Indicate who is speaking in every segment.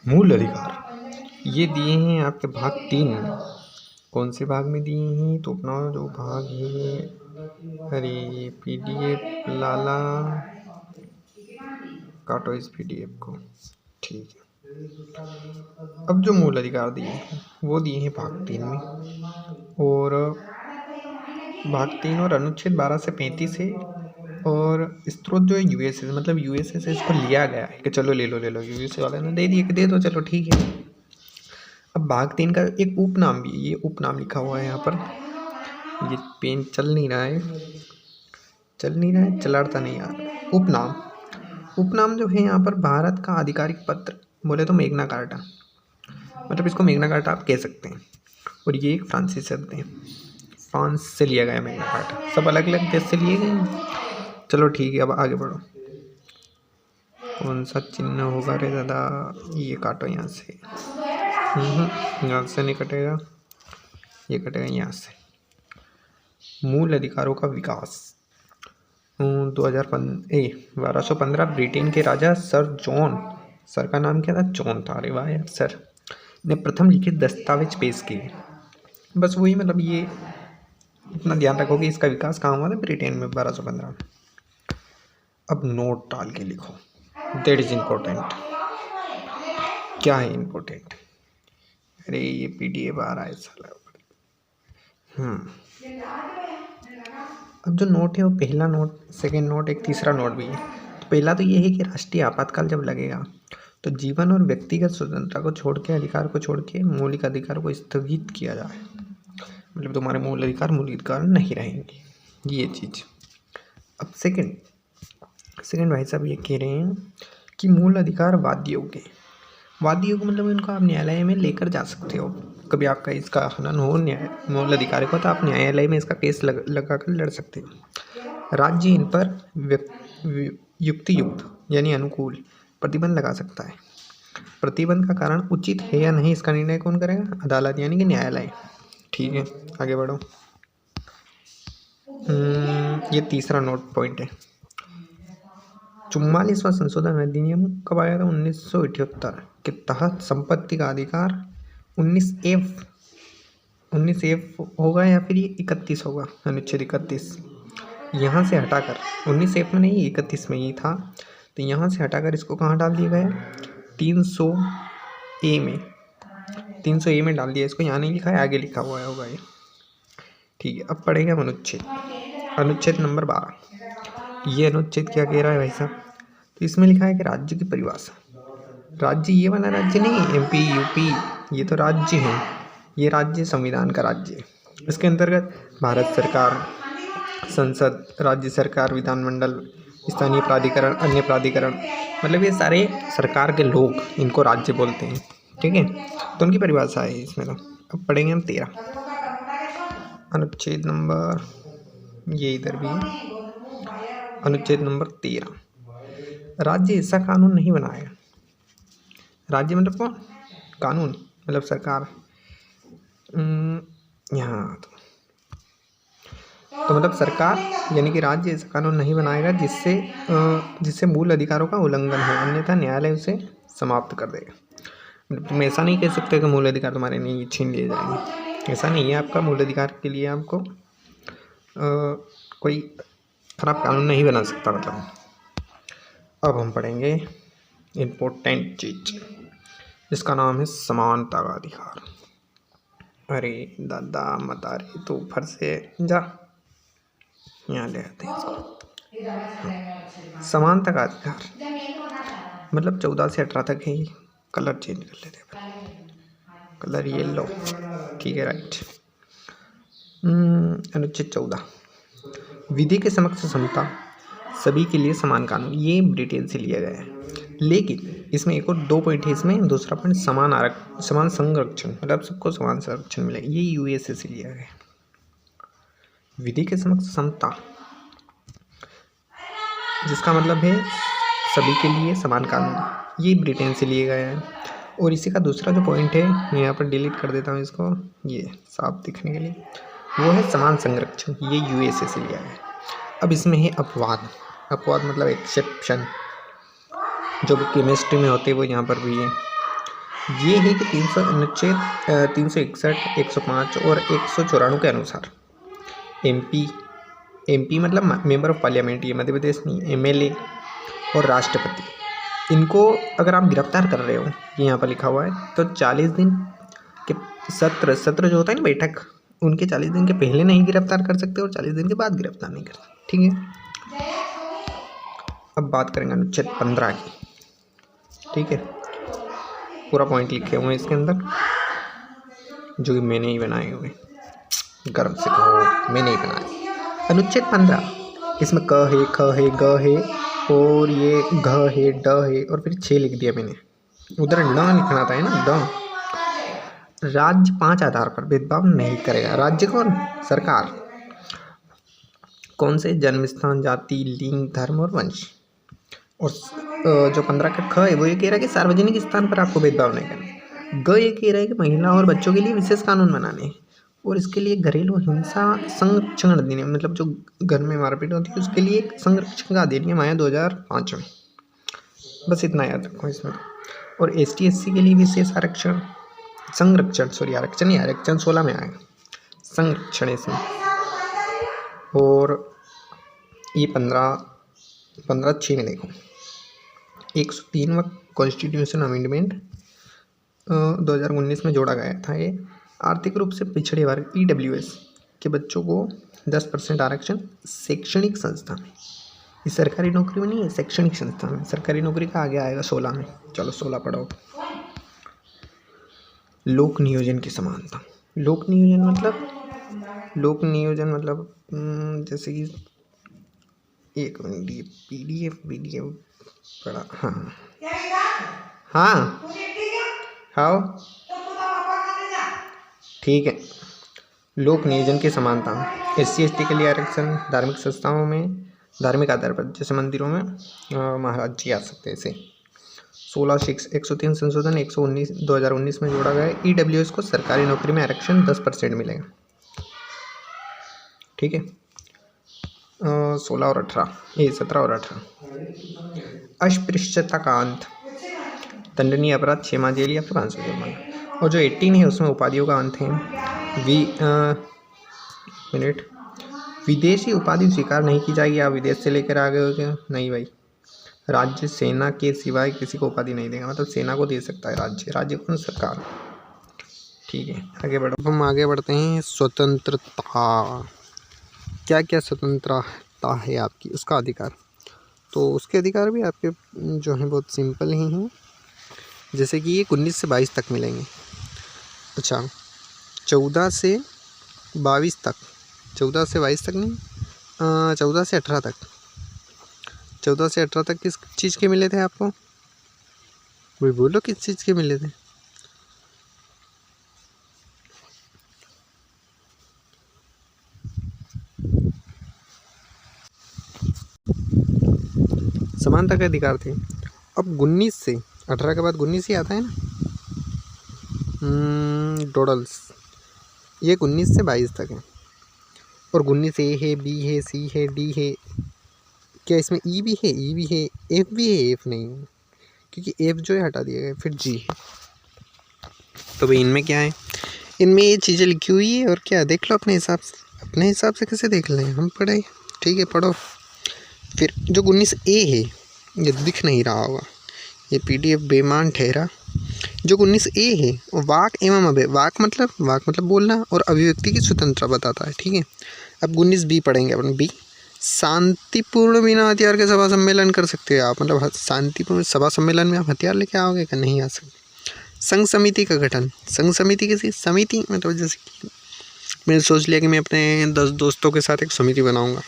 Speaker 1: मूल अधिकार ये दिए हैं आपके भाग 3 में। कौन से भाग में दिए हैं? तो अपना जो भाग है, अरे पीडीएफ लाला, काटो इस पीडीएफ को। ठीक है, अब जो मूल अधिकार दिए हैं वो दिए हैं भाग 3 में, और भाग 3 और अनुच्छेद 12 से 35 है। और स्रोत जो है यूएसए से, मतलब यूएसए से इसको लिया गया है कि चलो ले लो, यूएसए वाले ने दे दिए कि दे दो, चलो ठीक है। अब भाग 3 का एक उपनाम भी, ये उपनाम लिखा हुआ है यहाँ पर, ये पेन चल नहीं रहा है, चलाता नहीं आ रहा है। उपनाम जो है यहाँ पर भारत का आधिकारिक पत्र, बोले तो मेग्ना कार्टा, मतलब इसको मेग्ना कार्टा आप कह सकते हैं। और ये एक फ्रांसीसी शब्द है, फ्रांस से लिया गया मेग्ना कार्टा, सब अलग अलग देश से लिए गए हैं। चलो ठीक है, अब आगे बढ़ो। कौन सा चिन्ह होगा रे दादा? ये काटो यहाँ से, यहाँ से नहीं कटेगा, ये कटेगा यहाँ से। मूल अधिकारों का विकास 1215 ब्रिटेन के राजा सर का नाम क्या था? जॉन था। अरे वाह यार, सर ने प्रथम लिखित दस्तावेज पेश किए। बस वही, मतलब ये इतना ध्यान रखो कि इसका विकास कहाँ हुआ था? ब्रिटेन में 1215 में। अब नोट डाल के लिखो, दैट इज इम्पोर्टेंट। क्या है इम्पोर्टेंट? अरे ये पीडीएफ आ रहा है साला। अब जो नोट है वो पहला नोट, सेकेंड नोट, एक तीसरा नोट भी है। तो पहला तो ये है कि राष्ट्रीय आपातकाल जब लगेगा तो जीवन और व्यक्तिगत स्वतंत्रता को छोड़ के, अधिकार को छोड़ के मौलिक अधिकार को स्थगित किया जाए, मतलब तुम्हारे मूल अधिकार नहीं रहेंगे, ये चीज़। अब सेकेंड भाई साहब ये कह रहे हैं कि मूल अधिकार वाद्य योग्य मतलब इनको आप न्यायालय में लेकर जा सकते हो। कभी आपका इसका हनन हो मूल अधिकार को, तो आप न्यायालय में इसका केस लगा कर लड़ सकते हो। राज्य इन पर युक्त यानी अनुकूल प्रतिबंध लगा सकता है। प्रतिबंध का कारण उचित है या नहीं, इसका निर्णय कौन करेगा? अदालत यानी कि न्यायालय। ठीक है, आगे बढ़ो। ये तीसरा नोट पॉइंट है। 44वां संशोधन अधिनियम कब आया था? 1978 के तहत संपत्ति का अधिकार 19F होगा या फिर ये 31 होगा, अनुच्छेद 31। यहाँ से हटाकर 19F में नहीं, 31 में ही था, तो यहाँ से हटाकर इसको कहाँ डाल दिया गया? 300A में, 300A में डाल दिया इसको। यहाँ नहीं लिखा है, आगे लिखा हुआ होगा ये। ठीक है, अब पढ़ेंगे हम अनुच्छेद नंबर 12। ये अनुच्छेद क्या कह रहा है भाई साहब? तो इसमें लिखा है कि राज्य की परिभाषा, राज्य ये वाला राज्य नहीं, एमपी यूपी, ये तो राज्य है, ये राज्य संविधान का राज्य है। इसके अंतर्गत भारत सरकार, संसद, राज्य सरकार, विधानमंडल, स्थानीय प्राधिकरण, अन्य प्राधिकरण, मतलब ये सारे सरकार के लोग, इनको राज्य बोलते हैं। ठीक है, तो उनकी परिभाषा है इसमें। तो अब पढ़ेंगे हम 13 अनुच्छेद नंबर, ये इधर भी है, अनुच्छेद नंबर 13। राज्य ऐसा कानून नहीं बनाएगा, राज्य मतलब कौन? कानून मतलब सरकार। यहाँ तो मतलब सरकार यानी कि राज्य ऐसा कानून नहीं बनाएगा जिससे मूल अधिकारों का उल्लंघन हो, अन्यथा न्यायालय उसे समाप्त कर देगा। मतलब तुम ऐसा नहीं कह सकते कि मूल अधिकार तुम्हारे नहीं छीन लिए जाएंगे, ऐसा नहीं है। आपका मूल अधिकार के लिए आपको कोई खराब कानून नहीं बना सकता, मतलब। अब हम पढ़ेंगे इम्पोर्टेंट चीज, इसका नाम है समानता का अधिकार। अरे दादा मत आ रही तो ऊपर से जा, यहाँ ले आते हैं इसको। समानता का अधिकार मतलब 14 से 18 तक है। कलर चेंज कर लेते हैं, कलर येलो, ठीक है, राइट। अनुच्छेद 14, विधि के समक्ष समता, सभी के लिए समान कानून, ये ब्रिटेन से लिया गया है। लेकिन इसमें एक और 2 पॉइंट है इसमें। दूसरा पॉइंट समान संरक्षण, मतलब सबको समान संरक्षण मिले, ये यूएसए से लिया गया है। विधि के समक्ष समता जिसका मतलब है सभी के लिए समान कानून, ये ब्रिटेन से लिए गया है। और इसी का दूसरा जो पॉइंट है, मैं यहाँ पर डिलीट कर देता हूँ इसको, ये साफ दिखने के लिए, वो है समान संरक्षण, ये यूएसए से लिया है। अब इसमें है अपवाद मतलब एक्सेप्शन, जो भी केमिस्ट्री में होते हैं वो यहाँ पर भी है। ये है कि 300 अनुच्छेद 361, 105 और 194 के अनुसार एमपी मतलब मेंबर ऑफ पार्लियामेंट, ये मध्य प्रदेश नहीं, एमएलए और राष्ट्रपति, इनको अगर आप गिरफ्तार कर रहे हो, ये यहाँ पर लिखा हुआ है, तो 40 दिन के सत्र जो होता है ना बैठक, उनके 40 दिन के पहले नहीं गिरफ्तार कर सकते और 40 दिन के बाद गिरफ्तार नहीं कर सकते। ठीक है, अब बात करेंगे अनुच्छेद 15 की। ठीक है, पूरा पॉइंट लिखे हुए हैं इसके अंदर, जो कि मैंने ही बनाए हुए, गर्व से कहो मैंने ही बनाए। अनुच्छेद 15, इसमें क है, ख है, ग है और ये घ है, ड है और फिर 6 लिख दिया मैंने, उधर ड लिखना था है ना, ड। राज्य 5 आधार पर भेदभाव नहीं करेगा। राज्य कौन? सरकार। कौन से? जन्म स्थान, जाति, लिंग, धर्म और वंश। और जो 15 का ख है वो ये कह रहा है कि सार्वजनिक स्थान पर आपको भेदभाव नहीं करना। ग ये कह रहा है कि महिला और बच्चों के लिए विशेष कानून बनाने और इसके लिए घरेलू हिंसा संरक्षण अधिनियम, मतलब जो घर में मारपीट होती है उसके लिए एक संरक्षण का अधिनियम आया 2005 में। बस इतना याद रखो इसमें। और ST SC के लिए विशेष आरक्षण, संरक्षण, सॉरी आरक्षण नहीं, आरक्षण 16 में आएगा, संरक्षण इसमें। और ये 15(6) में देखो, 103वां कॉन्स्टिट्यूशन अमेंडमेंट 2019 में जोड़ा गया था। ये आर्थिक रूप से पिछड़े वर्ग EWS के बच्चों को 10% आरक्षण शैक्षणिक संस्था में, ये सरकारी नौकरी में नहीं है, शैक्षणिक संस्था में। सरकारी नौकरी का आगे आएगा 16 में। चलो 16 पढ़ो। लोक नियोजन की समानता। लोक नियोजन मतलब जैसे कि एक मिनट, ये PDF पढ़ा, हाँ ठीक है। लोक नियोजन की समानता, SC ST के लिए आरक्षण, धार्मिक संस्थाओं में धार्मिक आधार पर, जैसे मंदिरों में महाराज जी आ सकते हैं ऐसे। 103 संशोधन 2019 में जोड़ा गया है। EWS को सरकारी नौकरी में आरक्षण 10% मिलेगा। ठीक है, 17 और 18 अस्पृश्यता का अंत, दंडनीय अपराध 6 माह जेल या फिर 500 जुर्माना। और जो 18 है उसमें उपाधियों का अंत है। विदेशी उपाधि स्वीकार नहीं की जाएगी। आप विदेश से लेकर आ गए हो क्या? नहीं भाई, राज्य सेना के सिवाय किसी को उपाधि नहीं देगा, मतलब सेना को दे सकता है राज्य कौन? सरकार। ठीक है, आगे बढ़ो। हम आगे बढ़ते हैं। स्वतंत्रता, क्या क्या स्वतंत्रता है आपकी, उसका अधिकार। तो उसके अधिकार भी आपके जो हैं बहुत सिंपल ही हैं, जैसे कि ये 19 से 22 तक मिलेंगे। अच्छा, 14 से 22 तक, 14 से 22 तक नहीं, 14 से 18 तक, 14 से 18 तक किस चीज़ के मिले थे आपको? कोई बोलो किस चीज़ के मिले थे? समानता के अधिकार थे। अब 19 से 18 के बाद 19 ही आता है ना, डोडल्स, ये 19 से 22 तक है। और 19 A है, B है, C है, D है, क्या इसमें E भी है? E भी है, F भी है? F नहीं, क्योंकि F जो है हटा दिया गया। फिर G है। तो भाई इनमें क्या है? इनमें ये चीज़ें लिखी हुई है और क्या, देख लो अपने हिसाब से कैसे देख लें हम पढ़े। ठीक है, पढ़ो। फिर जो 19A है, ये दिख नहीं रहा होगा, ये PDF बेमान ठहरा। जो 19A है वाक एवं वाक मतलब बोलना और अभिव्यक्ति की स्वतंत्रता बताता है। ठीक है, अब 19B पढ़ेंगे अपन। B, शांतिपूर्ण बिना हथियार के सभा सम्मेलन कर सकते हैं आप, मतलब शांतिपूर्ण सभा सम्मेलन में आप हथियार लेके आओगे क्या? नहीं आ सकते। संघ समिति का गठन, संघ समिति किसी समिति, मतलब जैसे कि मैंने सोच लिया कि मैं अपने 10 दोस्तों के साथ एक समिति बनाऊंगा,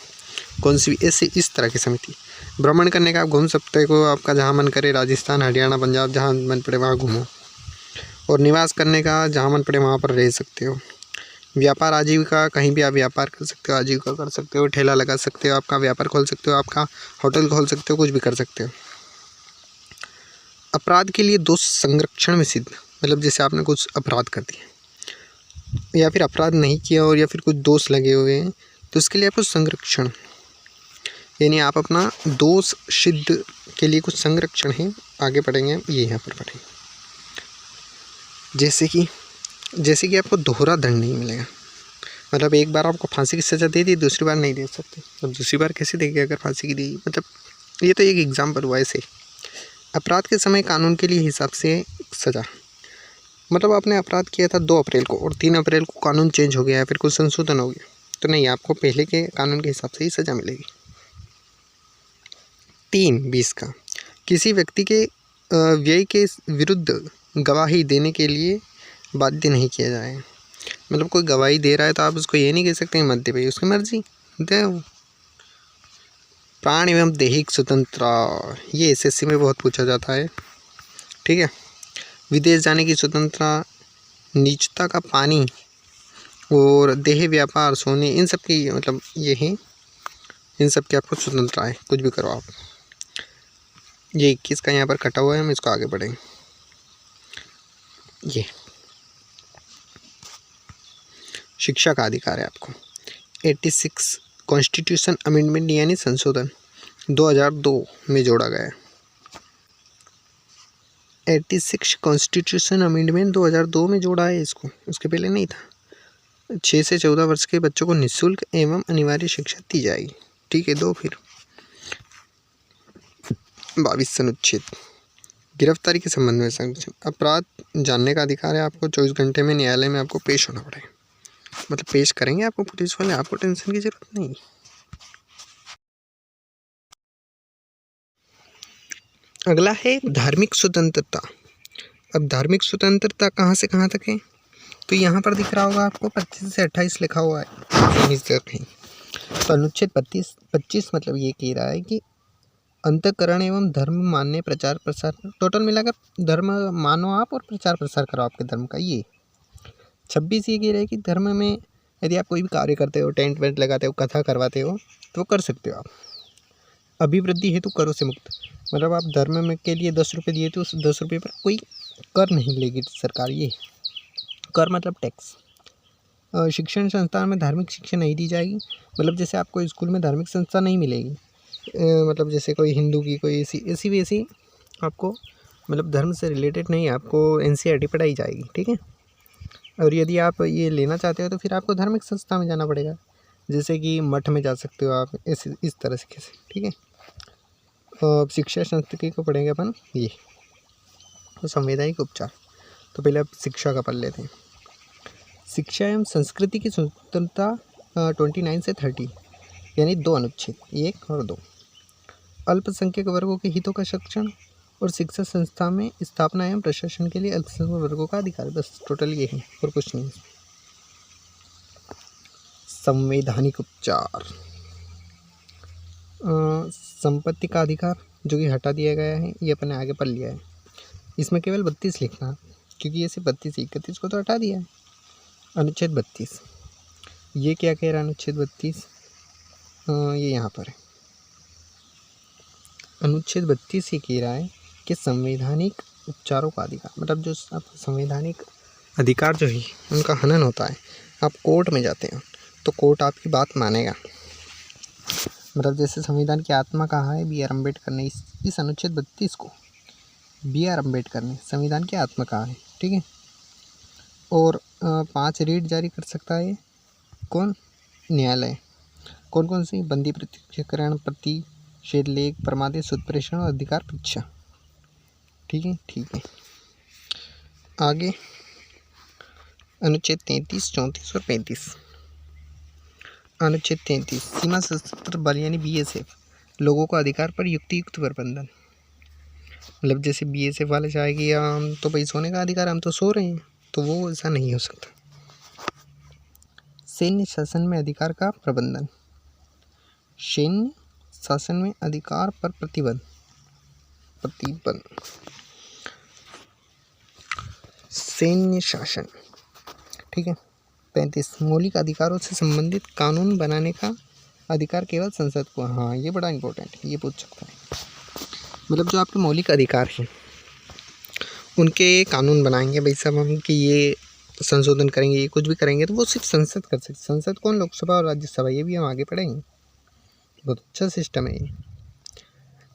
Speaker 1: कौन सी भी, ऐसे इस तरह की समिति। भ्रमण करने का आप घूम सकते हो, आपका जहाँ मन करे, राजस्थान, हरियाणा, पंजाब, जहाँ मन पड़े वहाँ घूमो। और निवास करने का जहाँ मन पड़े वहाँ पर रह सकते हो। व्यापार आजीविका, कहीं भी आप व्यापार कर सकते हो, आजीविका कर सकते हो, ठेला लगा सकते हो, आपका व्यापार खोल सकते हो, आपका होटल खोल सकते हो, कुछ भी कर सकते हो। अपराध के लिए दोष संरक्षण में सिद्ध, मतलब जैसे आपने कुछ अपराध कर दिया या फिर अपराध नहीं किया और या फिर कुछ दोष लगे हुए हैं, तो उसके लिए आपको संरक्षण, यानी आप अपना दोष सिद्ध के लिए कुछ संरक्षण है। आगे पढ़ेंगे, ये यहाँ पर पढ़ेंगे। जैसे कि आपको दोहरा दंड नहीं मिलेगा। मतलब एक बार आपको फांसी की सज़ा दे दी, दूसरी बार नहीं दे सकते। अब दूसरी बार कैसे देंगे अगर फांसी की दी? मतलब ये तो एक एग्जाम्पल हुआ ऐसे। अपराध के समय कानून के लिए हिसाब से सज़ा, मतलब आपने अपराध किया था 2 अप्रैल को और 3 अप्रैल को कानून चेंज हो गया या फिर कुछ संशोधन हो गया, तो नहीं, आपको पहले के कानून के हिसाब से ही सज़ा मिलेगी। 3(20) का, किसी व्यक्ति के व्यय के विरुद्ध गवाही देने के लिए बाध्य नहीं किया जाएगा। मतलब कोई गवाही दे रहा है तो आप उसको ये नहीं कह सकते मत दे भाई, उसकी मर्जी दे। प्राण एवं दैहिक स्वतंत्रता, ये एसएससी में बहुत पूछा जाता है, ठीक है। विदेश जाने की स्वतंत्रता, निजता का पानी और देह व्यापार, सोने, इन सब की मतलब ये है, इन सब की आपको स्वतंत्रता है, कुछ भी करो आप। ये 21 का यहाँ पर कटा हुआ है, हम इसको आगे बढ़ेंगे। ये शिक्षा का अधिकार है आपको। 86 कॉन्स्टिट्यूशन अमेंडमेंट यानी संशोधन 2002 में जोड़ा गया है। 86 कॉन्स्टिट्यूशन अमेंडमेंट 2002 में जोड़ा है इसको, उसके पहले नहीं था। 6 से 14 वर्ष के बच्चों को निःशुल्क एवं अनिवार्य शिक्षा दी जाएगी, ठीक है। 2 फिर 22 अनुच्छेद, गिरफ्तारी के संबंध में संरक्षण, अपराध जानने का अधिकार है आपको। 24 घंटे में न्यायालय में आपको पेश होना पड़ेगा, मतलब पेश करेंगे आपको पुलिस वाले, आपको टेंशन की जरूरत नहीं। अगला है धार्मिक स्वतंत्रता। अब धार्मिक स्वतंत्रता कहाँ से कहाँ तक है, तो यहाँ पर दिख रहा होगा आपको 25 से 28 लिखा हुआ है कहीं। तो अनुच्छेद 25 मतलब ये कह रहा है कि अंतःकरण एवं धर्म मानने, प्रचार प्रसार, टोटल मिलाकर धर्म मानो आप और प्रचार प्रसार करो आपके धर्म का। ये 26 ये कह रहा है कि धर्म में यदि आप कोई भी कार्य करते हो, टेंट वेंट लगाते हो, कथा करवाते हो, तो कर सकते हो आप। अभिवृद्धि हेतु करों से मुक्त, मतलब आप धर्म में के लिए 10 रुपये दिए तो उस 10 रुपये पर कोई कर नहीं लेगी सरकार। ये कर मतलब टैक्स। शिक्षण संस्थान में धार्मिक शिक्षा नहीं दी जाएगी, मतलब जैसे आपको स्कूल में धार्मिक संस्था नहीं मिलेगी, मतलब जैसे कोई हिंदू की कोई ऐसी वैसी आपको, मतलब धर्म से रिलेटेड नहीं, आपको NCERT पढ़ाई जाएगी, ठीक है। और यदि आप ये लेना चाहते हो तो फिर आपको धार्मिक संस्था में जाना पड़ेगा, जैसे कि मठ में जा सकते हो आप, इस तरह से, ठीक है। शिक्षा संस्कृति को पढ़ेंगे अपन ये, तो संवैधानिक उपचार। तो पहले आप शिक्षा का पढ़ लेते हैं। शिक्षा एवं संस्कृति की स्वतंत्रता 29 से 30 यानी 2 अनुच्छेद 1 और 2। अल्पसंख्यक वर्गों के हितों का संरक्षण और शिक्षा संस्था में स्थापना एवं प्रशासन के लिए अल्पसंख्यक वर्गों का अधिकार, बस टोटल ये है और कुछ नहीं। संवैधानिक उपचार, संपत्ति का अधिकार जो कि हटा दिया गया है, ये अपने आगे पढ़ लिया है। इसमें केवल 32 लिखना, क्योंकि ये सिर्फ 32, 31 को तो हटा दिया है। अनुच्छेद 32 ये क्या कह रहा है? अनुच्छेद 32 ये यहाँ पर है। अनुच्छेद 32 ये कह रहा है कि संवैधानिक उपचारों का अधिकार, मतलब जो संवैधानिक अधिकार जो है उनका हनन होता है, आप कोर्ट में जाते हैं तो कोर्ट आपकी बात मानेगा। मतलब जैसे संविधान की आत्मा कहा है BR अम्बेडकर ने, इस अनुच्छेद 32 को BR अम्बेडकर ने संविधान की आत्मा कहा है, ठीक है। और 5 रीट जारी कर सकता है कौन? न्यायालय। कौन कौन सी? बंदी प्रत्यक्षीकरण, प्रतिषेध लेख, परमादेश, उत्प्रेषण और अधिकार परीक्षा, ठीक है, ठीक है। आगे अनुच्छेद 33, 34 और 35। अनुच्छेद 33 सीमा सशस्त्र बल यानी BSF लोगों को अधिकार पर युक्तियुक्त प्रबंधन, मतलब जैसे BSF वाले चाहेगी हम तो भाई सोने का अधिकार, हम तो सो रहे हैं, तो वो ऐसा नहीं हो सकता। सैन्य शासन में अधिकार का प्रबंधन, सैन्य शासन में अधिकार पर प्रतिबंध, सैन्य शासन, ठीक है। 35 मौलिक अधिकारों से संबंधित कानून बनाने का अधिकार केवल संसद को। हाँ, ये बड़ा इंपॉर्टेंट है, ये पूछ सकता है। मतलब जो आपके मौलिक अधिकार हैं उनके कानून बनाएंगे भाई साहब हम, कि ये संशोधन करेंगे, ये कुछ भी करेंगे, तो वो सिर्फ संसद कर सकती। संसद कौन? लोकसभा और राज्यसभा, ये भी हम आगे पढ़ेंगे। बहुत अच्छा सिस्टम है ये।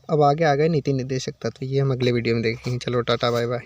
Speaker 1: अब आगे आ गए नीति निर्देशक तत्व, ये हम अगले वीडियो में देखेंगे। चलो टाटा, बाय बाय।